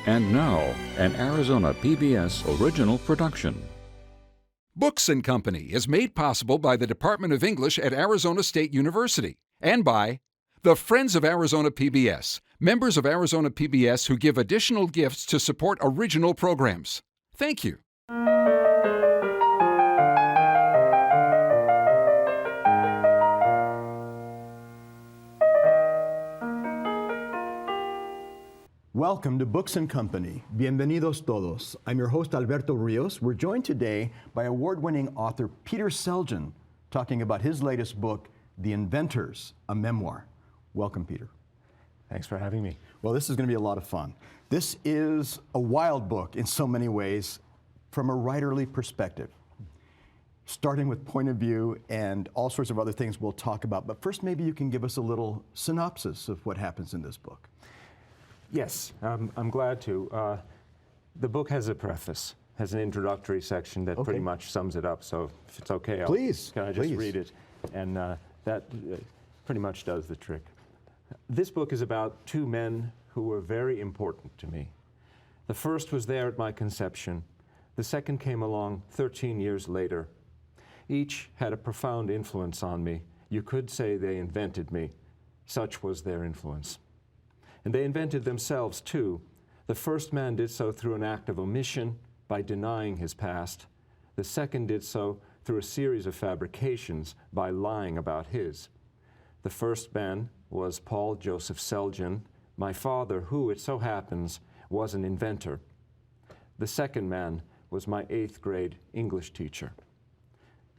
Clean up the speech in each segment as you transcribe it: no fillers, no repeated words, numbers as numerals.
And now, an Arizona PBS original production. Books and Company is made possible by the Department of English at Arizona State University and by the Friends of Arizona PBS, members of Arizona PBS who give additional gifts to support original programs. Thank you. Welcome to Books and Company. Bienvenidos todos. I'm your host, Alberto Rios. We're joined today by award-winning author Peter Selgin, talking about his latest book, The Inventors, a Memoir. Welcome, Peter. Thanks for having me. Well, this is going to be a lot of fun. This is a wild book in so many ways from a writerly perspective, starting with point of view and all sorts of other things we'll talk about. But first, maybe you can give us a little synopsis of what happens in this book. Yes, I'm glad to. The book has a preface, has an introductory section that pretty much sums it up. So if it's okay, can I just read it? And that pretty much does the trick. This book is about two men who were very important to me. The first was there at my conception. The second came along 13 years later. Each had a profound influence on me. You could say they invented me. Such was their influence. And they invented themselves, too. The first man did so through an act of omission, by denying his past. The second did so through a series of fabrications, by lying about his. The first man was Paul Joseph Selgin, my father, who, it so happens, was an inventor. The second man was my 8th grade English teacher.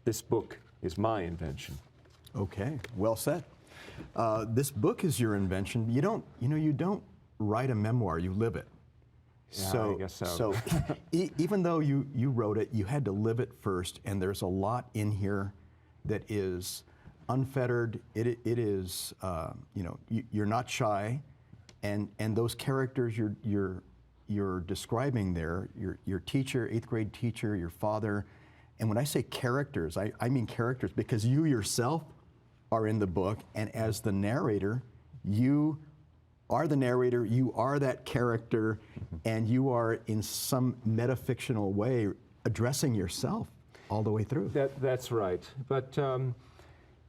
This book is my invention. Okay, well said. This book is your invention. You don't write a memoir, you live it. Yeah, I guess so. Even though you wrote it, you had to live it first, and there's a lot in here that is unfettered. It is, you're not shy, and those characters you're describing there, your teacher, 8th grade teacher, your father, and when I say characters, I mean characters because you yourself are in the book, and as the narrator, you are the narrator, you are that character, and you are in some metafictional way addressing yourself all the way through. That's right. But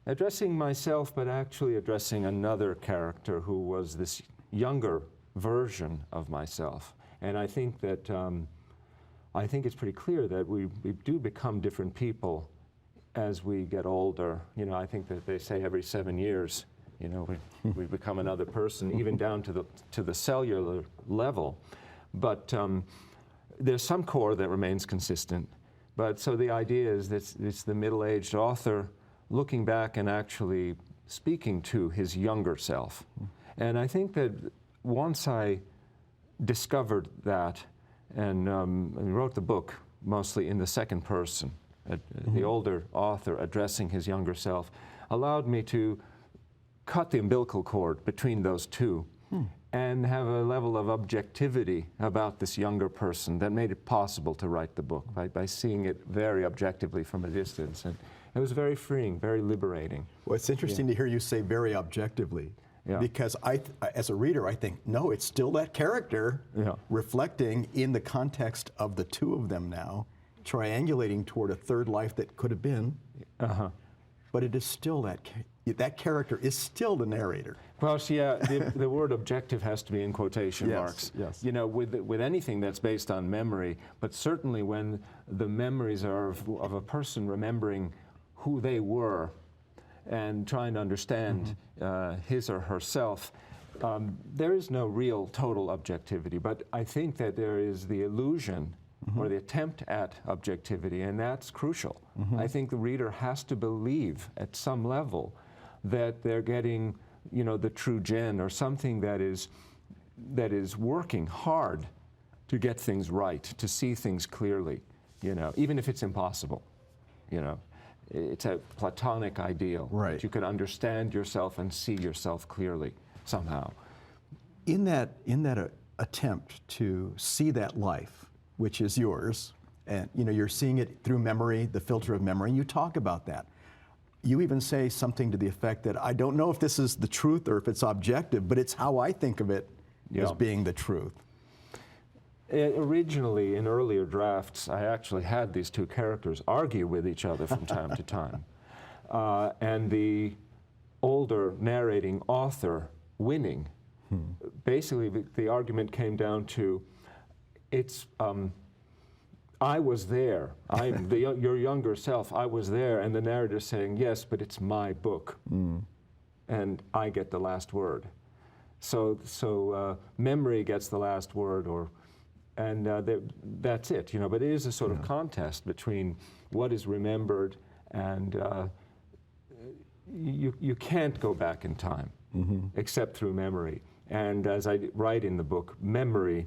addressing myself, but actually addressing another character who was this younger version of myself. And I think that I think it's pretty clear that we do become different people as we get older. I think that they say every 7 years, we become another person, even down to the cellular level. But there's some core that remains consistent. But so the idea is that it's the middle-aged author looking back and actually speaking to his younger self. And I think that once I discovered that and wrote the book mostly in the second person, the older author addressing his younger self, allowed me to cut the umbilical cord between those two and have a level of objectivity about this younger person that made it possible to write the book by seeing it very objectively from a distance. And it was very freeing, very liberating. Well, it's interesting to hear you say very objectively. Yeah. Because as a reader, I think, no, it's still that character reflecting in the context of the two of them now, triangulating toward a third life that could have been, but it is still that character is still the narrator. Well, the word objective has to be in quotation marks. Yes. With anything that's based on memory, but certainly when the memories are of a person remembering who they were and trying to understand his or herself, there is no real total objectivity, but I think that there is the illusion or the attempt at objectivity, and that's crucial. I think the reader has to believe at some level that they're getting, the true gem or something that is working hard to get things right, to see things clearly, even if it's impossible, It's a Platonic ideal. Right. That you can understand yourself and see yourself clearly somehow. In that attempt to see that life, which is yours, and you're seeing it through memory, the filter of memory, and you talk about that. You even say something to the effect that I don't know if this is the truth or if it's objective, but it's how I think of it as being the truth. Originally, in earlier drafts, I actually had these two characters argue with each other from time to time. And the older narrating author winning. Basically, the argument came down to, I was there. I'm your younger self. I was there, and the narrator saying, yes, but it's my book, and I get the last word. So memory gets the last word, and that's it. But it is a sort of contest between what is remembered, and you can't go back in time except through memory. And as I write in the book, memory.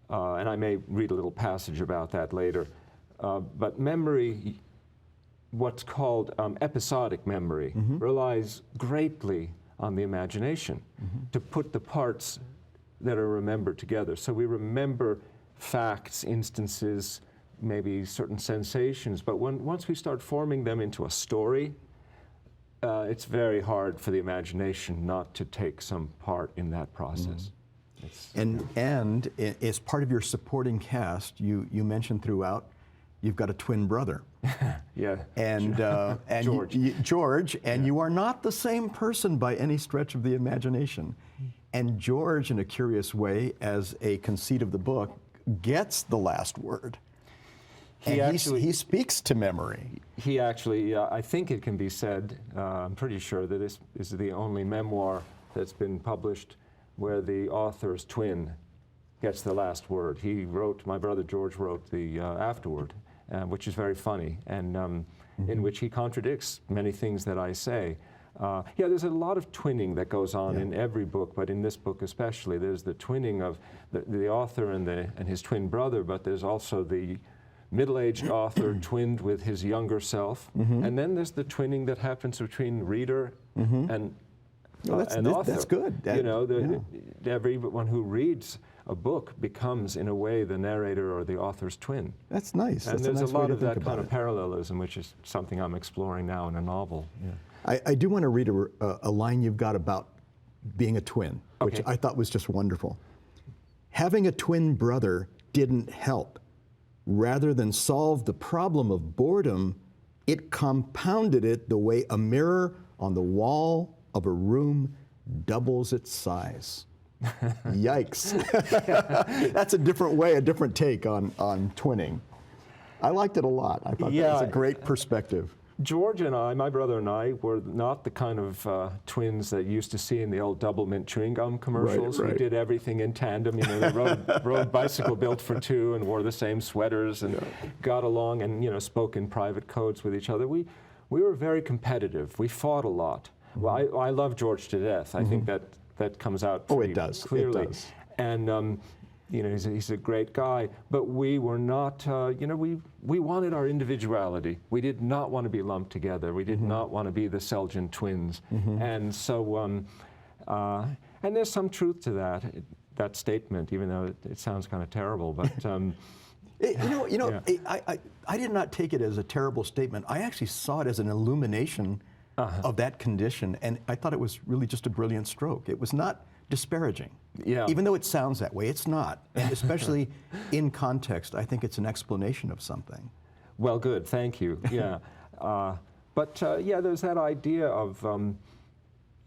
And I may read a little passage about that later. But memory, what's called episodic memory, relies greatly on the imagination to put the parts that are remembered together. So we remember facts, instances, maybe certain sensations, but once we start forming them into a story, it's very hard for the imagination not to take some part in that process. And as part of your supporting cast, you mentioned throughout, you've got a twin brother. Yeah. And George. George, and you are not the same person by any stretch of the imagination. And George, in a curious way, as a conceit of the book, gets the last word. He speaks to memory. He actually, I think it can be said, I'm pretty sure that this is the only memoir that's been published where the author's twin gets the last word. He wrote, my brother George wrote the afterword, which is very funny, and in which he contradicts many things that I say. Yeah, there's a lot of twinning that goes on in every book, but in this book especially. There's the twinning of the author and his twin brother, but there's also the middle-aged author twinned with his younger self, and then there's the twinning that happens between reader and author. That's good. Everyone who reads a book becomes, in a way, the narrator or the author's twin. That's nice. And That's there's a nice lot way to of think that kind about of parallelism, which is something I'm exploring now in a novel. I do want to read a line you've got about being a twin, which Okay. I thought was just wonderful. Having a twin brother didn't help. Rather than solve the problem of boredom, it compounded it the way a mirror on the wall of a room doubles its size. Yikes. That's a different way, a different take on twinning. I liked it a lot. I thought that was a great perspective. George and I, my brother and I, were not the kind of twins that you used to see in the old Double Mint chewing gum commercials. Right. We did everything in tandem. They rode bicycle built for two and wore the same sweaters and got along and spoke in private codes with each other. We were very competitive. We fought a lot. Well, I love George to death. I think that comes out pretty clearly. It does. And he's a great guy, but we were not, we wanted our individuality. We did not want to be lumped together. We did not want to be the Selgin twins. And so, and there's some truth to that statement, even though it sounds kind of terrible, but. I did not take it as a terrible statement. I actually saw it as an illumination of that condition, and I thought it was really just a brilliant stroke. It was not disparaging. Yeah. Even though it sounds that way, it's not. And especially in context, I think it's an explanation of something. Well, good, thank you. Yeah. There's that idea of,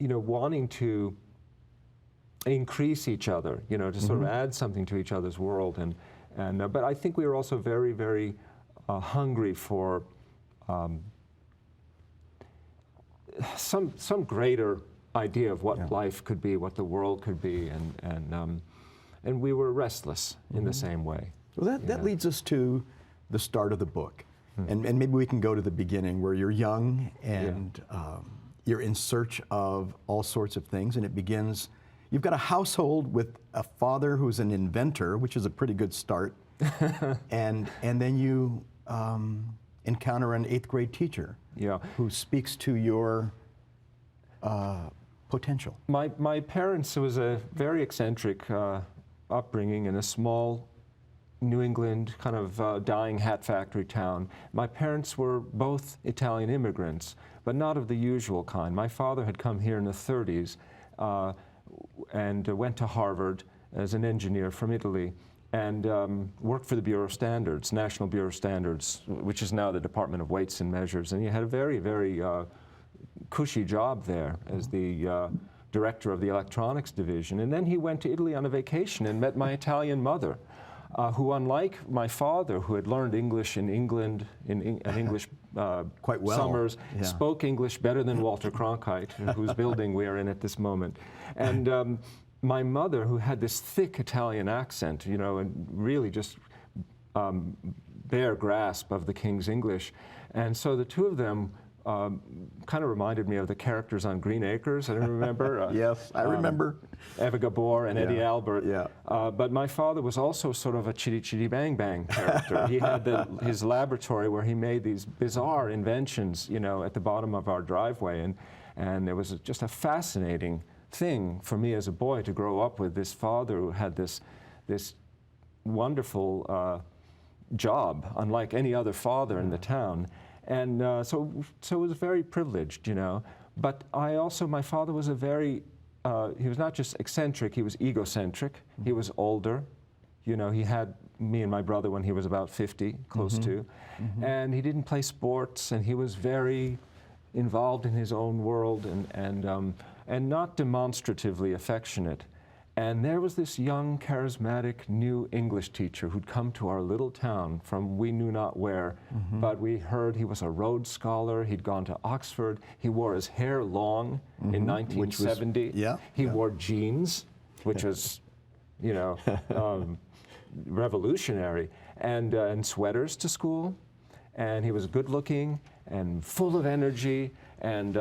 wanting to increase each other, to sort of add something to each other's world. But I think we were also very, very hungry for some greater idea of what life could be, what the world could be, and we were restless in the same way. Well, that leads us to the start of the book, and maybe we can go to the beginning where you're young and you're in search of all sorts of things, and it begins. You've got a household with a father who's an inventor, which is a pretty good start, and then you encounter an 8th grade teacher who speaks to your potential. My parents, it was a very eccentric upbringing in a small New England kind of dying hat factory town. My parents were both Italian immigrants, but not of the usual kind. My father had come here in the 30s and went to Harvard as an engineer from Italy, and worked for the Bureau of Standards, National Bureau of Standards, which is now the Department of Weights and Measures. And he had a very, very cushy job there as the director of the electronics division. And then he went to Italy on a vacation and met my Italian mother, who, unlike my father, who had learned English in England, in English quite well. Summers, Yeah. spoke English better than Walter Cronkite, whose building we are in at this moment. And my mother, who had this thick Italian accent, you know, and really just bare grasp of the King's English. And so the two of them kind of reminded me of the characters on Green Acres. I don't remember. Yes, I remember. Eva Gabor and Eddie Albert. Yeah. But my father was also sort of a chitty chitty bang bang character. He had his laboratory where he made these bizarre inventions, you know, at the bottom of our driveway, and it was just a fascinating thing for me as a boy to grow up with this father who had this wonderful job, unlike any other father in the town. And so it was very privileged, you know. But my father was a very, he was not just eccentric, he was egocentric. He was older. You know, he had me and my brother when he was about 50, close to. And he didn't play sports, and he was very involved in his own world and not demonstratively affectionate. And there was this young, charismatic, new English teacher who'd come to our little town from we knew not where, but we heard he was a Rhodes Scholar, he'd gone to Oxford, he wore his hair long in 1970. He wore jeans, which was, you know, revolutionary, and sweaters to school, and he was good looking and full of energy, and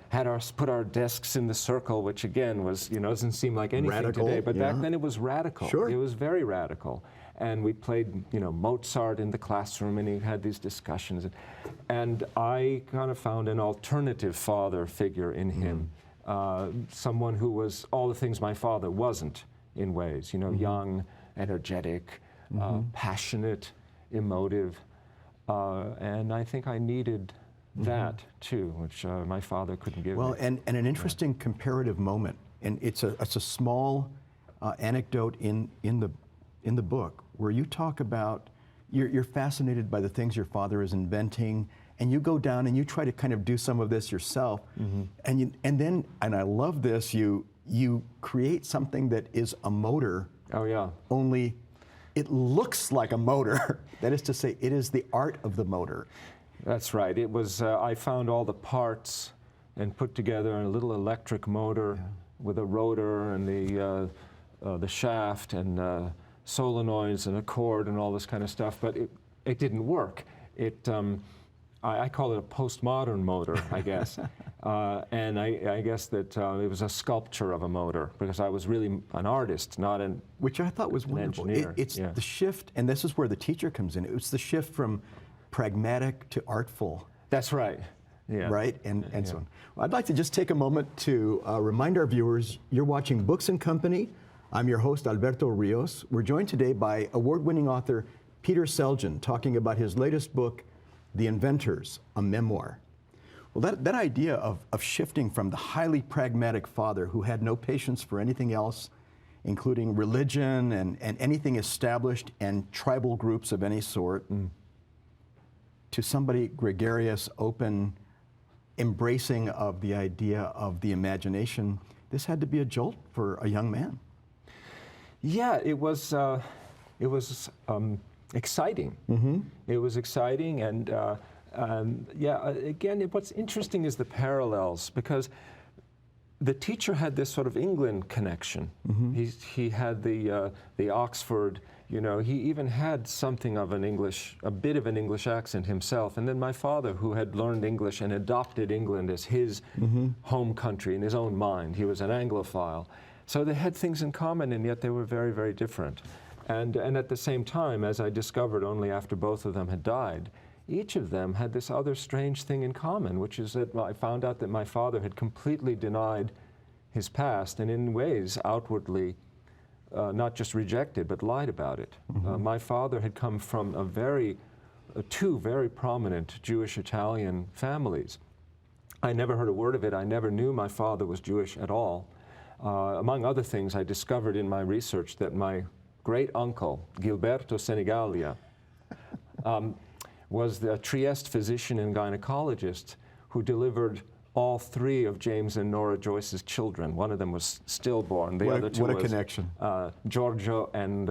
had put our desks in the circle, which again was, you know, doesn't seem like anything radical, today, but back then it was radical. Sure. It was very radical. And we played, you know, Mozart in the classroom, and he had these discussions. And I kind of found an alternative father figure in him, someone who was all the things my father wasn't in ways, you know, young, energetic, passionate, emotive. And I think I needed that too, which my father couldn't give me. Well, and an interesting comparative moment, and it's a small anecdote in the book where you talk about you're fascinated by the things your father is inventing, and you go down and you try to kind of do some of this yourself, and then I love this, you create something that is a motor. Oh yeah. Only it looks like a motor. That is to say, it is the art of the motor. That's right. It was, I found all the parts and put together a little electric motor with a rotor and the shaft and solenoids and a cord and all this kind of stuff, but it didn't work. I call it a postmodern motor, I guess. And I guess that it was a sculpture of a motor, because I was really an artist, not an Which I thought was wonderful. engineer. It's the shift, and this is where the teacher comes in. It's the shift from pragmatic to artful. That's right. Yeah. Right? And so on. Well, I'd like to just take a moment to remind our viewers, you're watching Books and Company. I'm your host, Alberto Rios. We're joined today by award-winning author Peter Selgin, talking about his latest book, The Inventors, a Memoir. Well, that idea of shifting from the highly pragmatic father who had no patience for anything else, including religion and anything established and tribal groups of any sort, to somebody gregarious, open, embracing of the idea of the imagination, this had to be a jolt for a young man. Yeah, it was exciting. It was exciting, and yeah, again, what's interesting is the parallels, because the teacher had this sort of England connection. He had the Oxford, you know, he even had something of a bit of an English accent himself. And then my father, who had learned English and adopted England as his home country in his own mind. He was an Anglophile. So they had things in common, and yet they were very, very different. And at the same time, as I discovered only after both of them had died, each of them had this other strange thing in common, which is that I found out that my father had completely denied his past, and in ways outwardly not just rejected, but lied about it. My father had come from two very prominent Jewish-Italian families. I never heard a word of it. I never knew my father was Jewish at all. Among other things, I discovered in my research that my great uncle, Gilberto Senigalia, was the Trieste physician and gynecologist who delivered all 3 of James and Nora Joyce's children. One of them was stillborn. The other 2 what a was connection. Giorgio and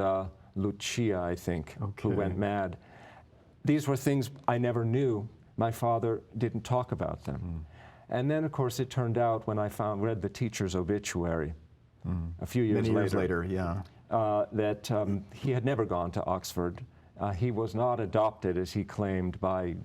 Lucia, I think, who went mad. These were things I never knew. My father didn't talk about them. And then, of course, it turned out when I read the teacher's obituary a few years Many years later, yeah. That he had never gone to Oxford. He was not adopted, as he claimed, by,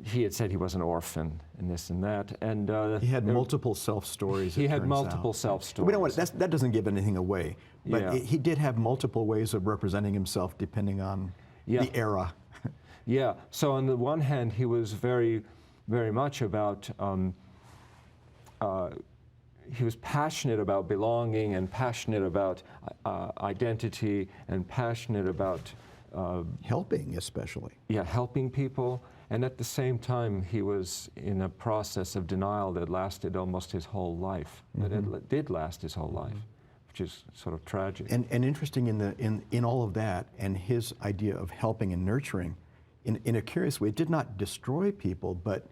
he had said he was an orphan and this and that. And he had multiple self-stories. He had multiple self-stories. We don't want that doesn't give anything away, but he did have multiple ways of representing himself depending on the era. Yeah. So on the one hand, he was very, very much about. He was passionate about belonging and passionate about identity and passionate about helping, especially. Yeah, helping people. And at the same time, he was in a process of denial that lasted almost his whole life. That it did last his whole life, which is sort of tragic. And interesting in all of that, and his idea of helping and nurturing, in a curious way, it did not destroy people, but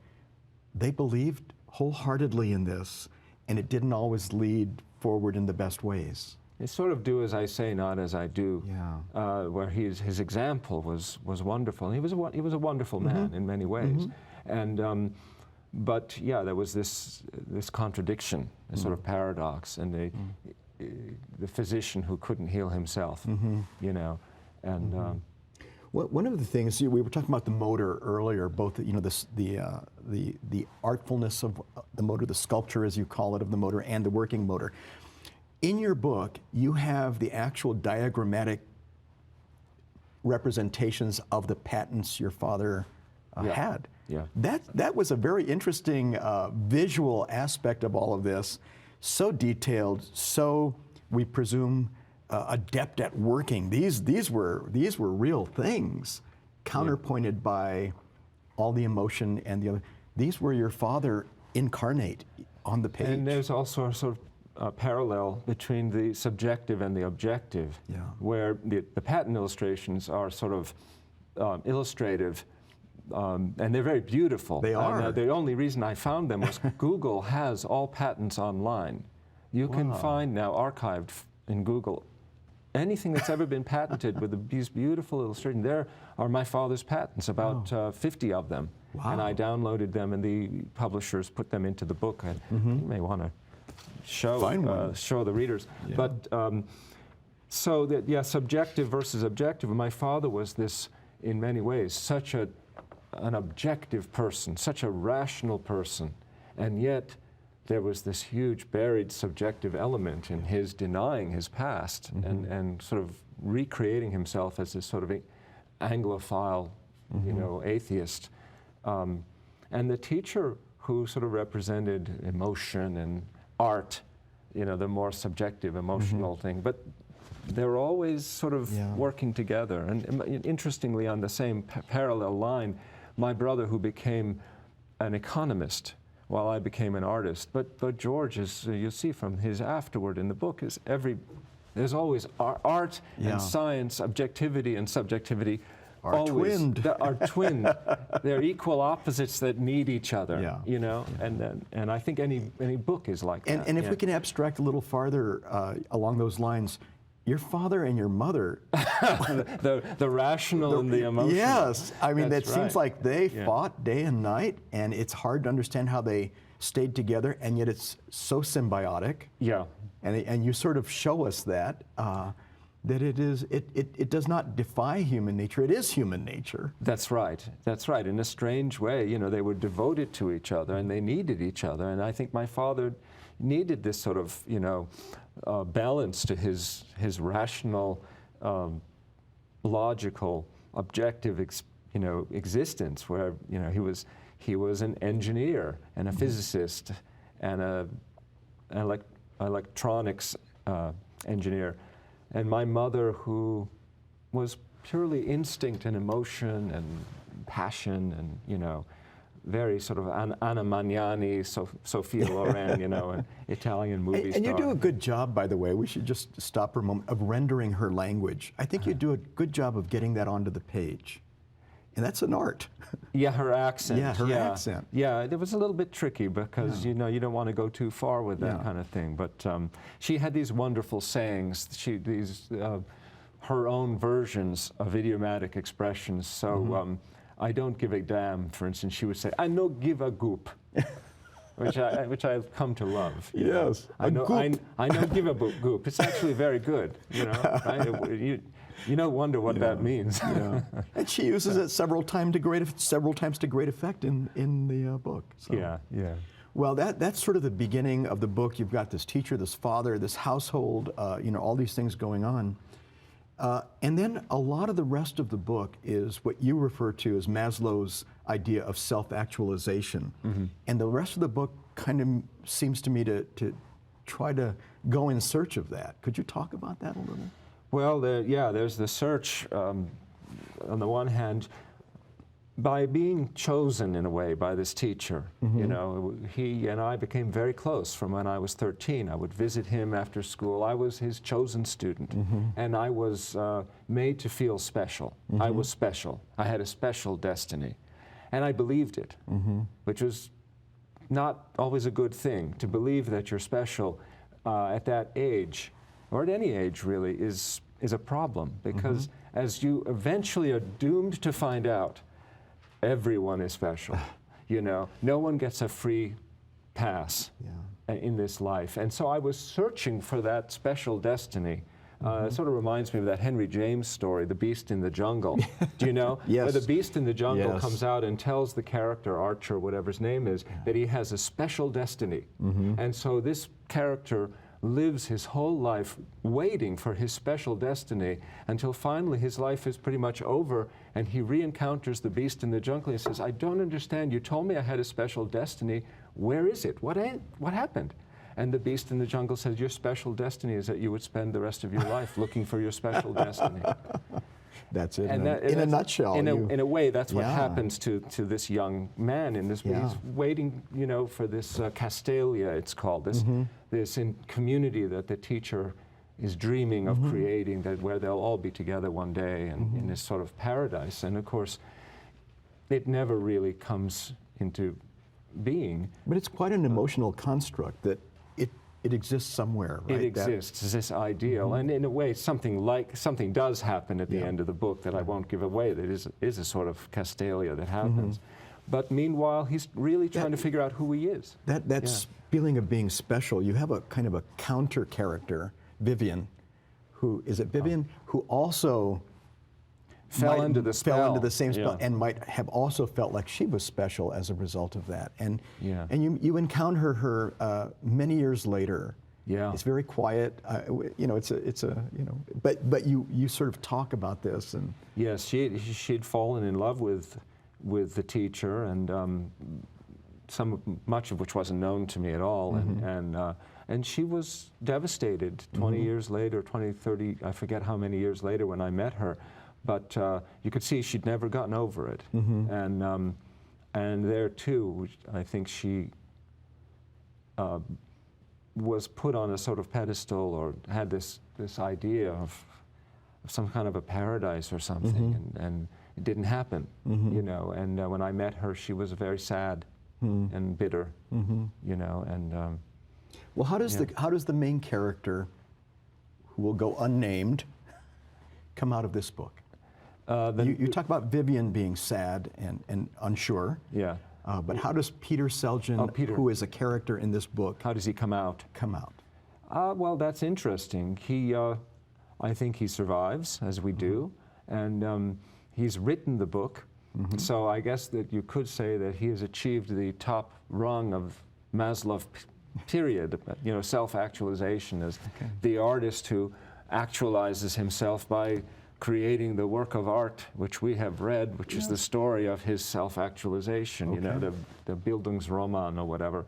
they believed wholeheartedly in this, and it didn't always lead forward in the best ways. It's sort of do as I say, not as I do. Yeah. Where his example was wonderful. And he was a wonderful man in many ways. And but yeah, there was this contradiction, this sort of paradox, and the physician who couldn't heal himself, and. One of the things we were talking about the motor earlier, both the artfulness of the motor, the sculpture as you call it of the motor, and the working motor. In your book, you have the actual diagrammatic representations of the patents your father had. Yeah. That was a very interesting visual aspect of all of this. So detailed, so we presume adept at working. These were real things, counterpointed by all the emotion and the other. These were your father incarnate on the page. And there's also a sort of parallel between the subjective and the objective, where the patent illustrations are sort of illustrative, and they're very beautiful. They are. The only reason I found them was Google has all patents online. You can find now archived in Google anything that's ever been patented with these beautiful illustrations. There are my father's patents, about 50 of them. Wow. And I downloaded them, and the publishers put them into the book. You may want to show the readers. Yeah. But so that, subjective versus objective. My father was this, in many ways, such an objective person, such a rational person, and yet there was this huge buried subjective element in his denying his past and sort of recreating himself as this sort of Anglophile, atheist. And the teacher who sort of represented emotion and art, the more subjective, emotional thing. But they were always sort of working together. And interestingly, on the same parallel line, my brother, who became an economist, while I became an artist. But George, as you see from his afterword in the book, there's always art and science, objectivity and subjectivity are twinned. They're equal opposites that need each other. And I think any book is like that. And if we can abstract a little farther along those lines, your father and your mother, the rational and the emotional. Yes, I mean that seems like they fought day and night, and it's hard to understand how they stayed together, and yet it's so symbiotic. Yeah, and you sort of show us that it does not defy human nature; it is human nature. That's right. That's right. In a strange way, they were devoted to each other, and they needed each other. And I think my father needed this sort of balance to his rational, logical, objective, existence, where he was an engineer and a physicist and an electronics engineer, and my mother, who was purely instinct and emotion and passion and very sort of Anna Magnani, Sophia Loren, you know, an Italian movie star. And you do a good job, by the way, we should just stop for a moment, of rendering her language. I think you do a good job of getting that onto the page. And that's an art. Yeah, her accent. Yeah, her accent. Yeah, it was a little bit tricky because, you know, you don't want to go too far with that kind of thing. But she had these wonderful sayings, her own versions of idiomatic expressions. So I don't give a damn, for instance, she would say, I no give a goop. which I've come to love. Yes, I know give a goop. It's actually very good, you know. Right? You don't wonder what that means. Yeah. And she uses it several times to great effect in the book. So. Yeah, yeah. Well, that's sort of the beginning of the book. You've got this teacher, this father, this household, you know, all these things going on. And then a lot of the rest of the book is what you refer to as Maslow's idea of self-actualization. And the rest of the book kind of seems to me to try to go in search of that. Could you talk about that a little? Well, there's the search, on the one hand, by being chosen in a way by this teacher. You know, he and I became very close from when I was 13. I would visit him after school. I was his chosen student, and I was made to feel special. I was special. I had a special destiny, and I believed it, which was not always a good thing. To believe that you're special at that age, or at any age really, is a problem, because as you eventually are doomed to find out, everyone is special. You know, no one gets a free pass in this life. And so I was searching for that special destiny. It sort of reminds me of that Henry James story, The Beast in the Jungle. Do you know? Yes. Where the beast in the jungle comes out and tells the character, Archer, whatever his name is, that he has a special destiny. And so this character lives his whole life waiting for his special destiny until finally his life is pretty much over and he re-encounters the beast in the jungle and says, I don't understand, you told me I had a special destiny, where is it? What happened? And the beast in the jungle says, your special destiny is that you would spend the rest of your life looking for your special destiny. That's it. And in a nutshell. In a way, that's what happens to this young man in this. He's waiting, you know, for this Castalia, it's called, this community that the teacher is dreaming of creating, that where they'll all be together one day and in this sort of paradise. And of course, it never really comes into being. But it's quite an emotional construct that it exists somewhere, right? It exists, this ideal, and in a way something does happen at the end of the book that I won't give away, that is a sort of Castalia that happens. But meanwhile, he's really trying to figure out who he is. That feeling of being special, you have a kind of a counter character, Vivian, who also fell into the same spell and might have also felt like she was special as a result of that. And you encounter her many years later. Yeah, it's very quiet. You know, it's a you know, but you sort of talk about this and yes, she'd fallen in love with the teacher, and much of which wasn't known to me at all, and she was devastated 20 years later, 20, 30, I forget how many years later when I met her. But you could see she'd never gotten over it, and there too, I think she was put on a sort of pedestal, or had this idea of some kind of a paradise or something, and it didn't happen, you know. And when I met her, she was very sad and bitter, you know. And well, how does the main character, who will go unnamed, come out of this book? You talk about Vivian being sad and unsure. Yeah. But how does Peter Selgin, who is a character in this book, how does he come out? Well, that's interesting. I think he survives, as we do, and he's written the book. So I guess that you could say that he has achieved the top rung of Maslow period. You know, self-actualization as the artist who actualizes himself by creating the work of art which we have read, which is the story of his self-actualization, you know, the Bildungsroman or whatever.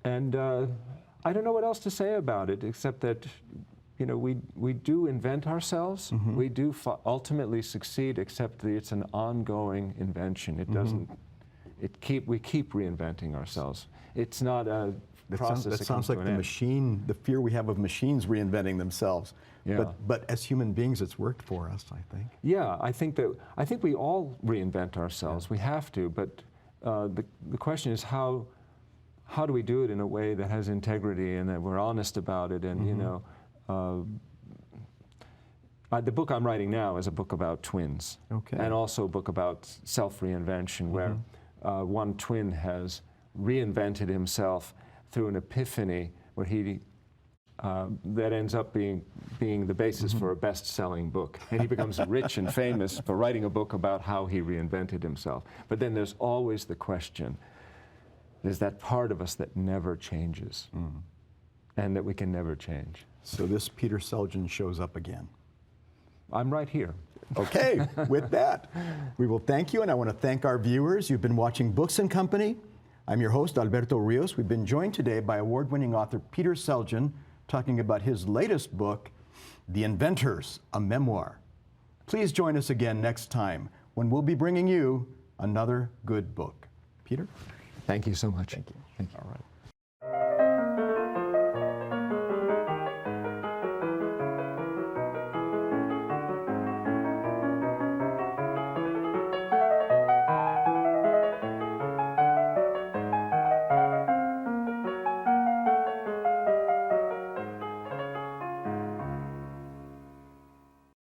And I don't know what else to say about it, except that you know, we do invent ourselves. We do ultimately succeed, except that it's an ongoing invention. It doesn't. We keep reinventing ourselves. It's not a process. That sounds like the machine, the fear we have of machines reinventing themselves. Yeah. But as human beings, it's worked for us, I think. Yeah, I think we all reinvent ourselves. We have to, but the question is how do we do it in a way that has integrity and that we're honest about it? And you know, the book I'm writing now is a book about twins, and also a book about self-reinvention, where one twin has reinvented himself through an epiphany, where he that ends up being the basis for a best-selling book. And he becomes rich and famous for writing a book about how he reinvented himself. But then there's always the question, there's that part of us that never changes, and that we can never change. So this Peter Selgin shows up again. I'm right here. Okay, with that, we will thank you, and I want to thank our viewers. You've been watching Books and Company. I'm your host, Alberto Rios. We've been joined today by award-winning author Peter Selgin, talking about his latest book, The Inventors, a Memoir. Please join us again next time when we'll be bringing you another good book. Peter? Thank you so much. Thank you. Thank you. All right.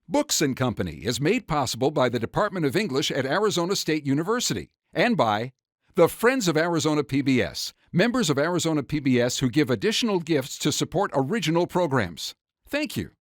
Books and Company is made possible by the Department of English at Arizona State University and by the Friends of Arizona PBS, members of Arizona PBS who give additional gifts to support original programs. Thank you.